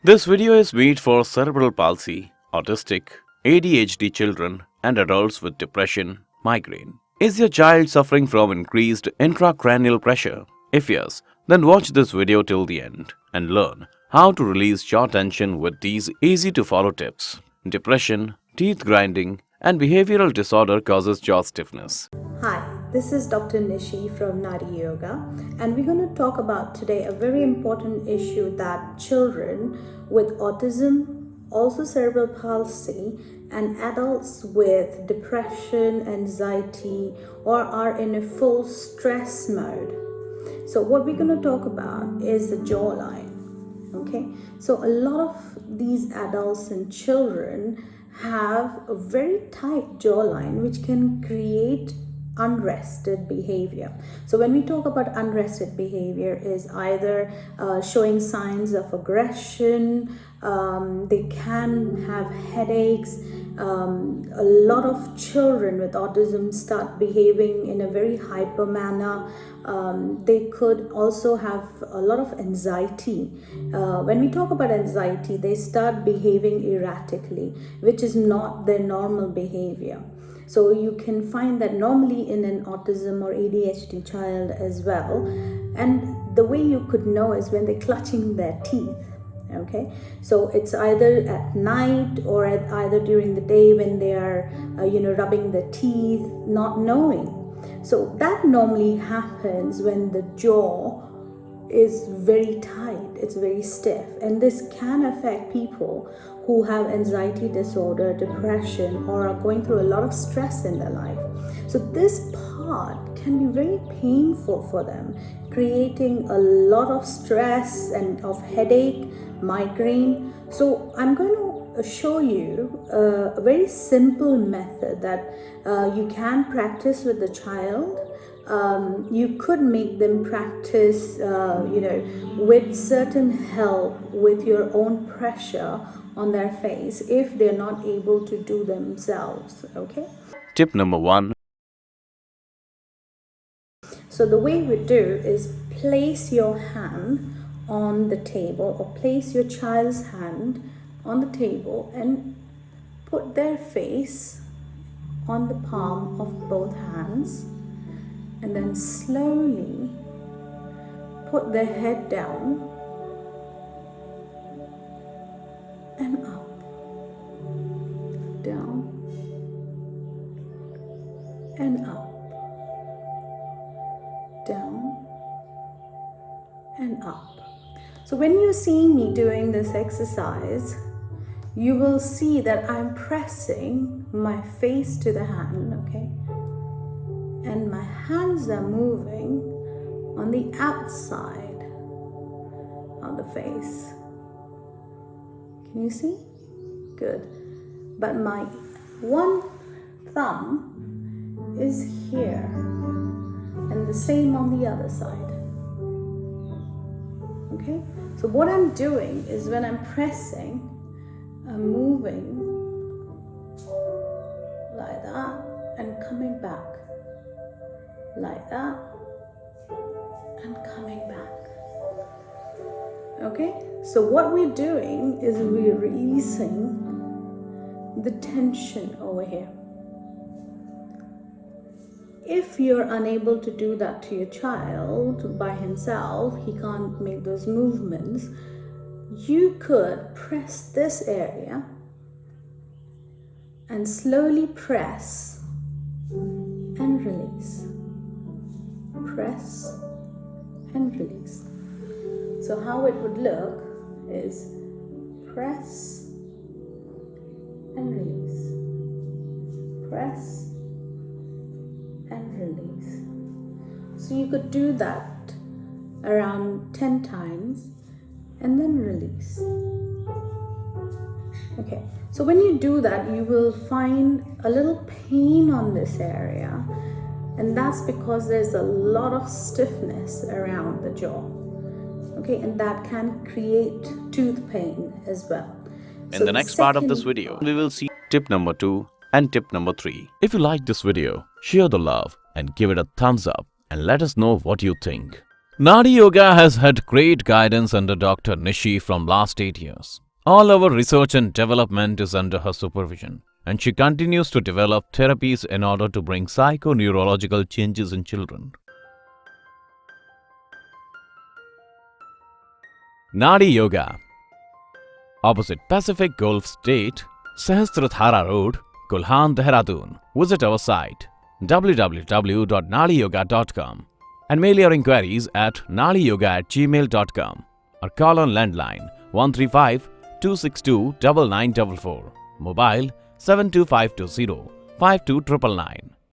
This video is made for cerebral palsy, autistic, ADHD children, and adults with depression, migraine. Is your child suffering from increased intracranial pressure? If yes, then watch this video till the end and learn how to release jaw tension with these easy to follow tips. Depression, teeth grinding, and behavioral disorder causes jaw stiffness. Hi, this is Dr. Nishi from Nadi Yoga, and we're going to talk about today a very important issue that children with autism, also cerebral palsy, and adults with depression, anxiety, or are in a full stress mode. So what we're going to talk about is the jawline. Okay, so a lot of these adults and children have a very tight jawline, which can create unrested behavior. So when we talk about unrested behavior, is either showing signs of aggression, they can have headaches. A lot of children with autism start behaving in a very hyper manner. They could also have a lot of anxiety. When we talk about anxiety, they start behaving erratically, which is not their normal behavior. So you can find that normally in an autism or ADHD child as well. And the way you could know is when they're clutching their teeth. Okay, so it's either at night or either during the day when they are rubbing their teeth, not knowing. So that normally happens when the jaw is very tight, it's very stiff, and this can affect people who have anxiety disorder, depression, or are going through a lot of stress in their life. So this part can be very painful for them, creating a lot of stress and of headache, migraine. So I'm going to show you a very simple method that you can practice with the child. You could make them practice, with certain help with your own pressure on their face if they're not able to do themselves. Okay. Tip number 1. So the way we do is place your hand on the table, or place your child's hand on the table and put their face on the palm of both hands, and then slowly put their head down and up, down and up, down and up. So when you're seeing me doing this exercise, you will see that I'm pressing my face to the hand, okay? And my hands are moving on the outside of the face. Can you see? Good. But my one thumb is here, and the same on the other side. Okay? So what I'm doing is when I'm pressing, I'm moving like that and coming back. Like that and coming back. Okay, so what we're doing is we're releasing the tension over here. If you're unable to do that to your child by himself, he can't make those movements, you could press this area and slowly press and release. Press and release. So how it would look is press and release, press and release. So you could do that around 10 times and then release. Okay, so when you do that, you will find a little pain on this area. And that's because there's a lot of stiffness around the jaw. Okay, and that can create tooth pain as well. In the next part of this video, we will see tip number 2 and tip number 3. If you like this video, share the love and give it a thumbs up and let us know what you think. Nadi Yoga has had great guidance under Dr. Nishi from last 8 years. All our research and development is under her supervision, and she continues to develop therapies in order to bring psychoneurological changes in children. Nadi Yoga, opposite Pacific Gulf State, Sahasradhara Road, Kulhan, Dehradun. Visit our site www.nadiyoga.com and mail your inquiries at nadiyoga@gmail.com or call on landline 135 262 9944, mobile 72520 52999.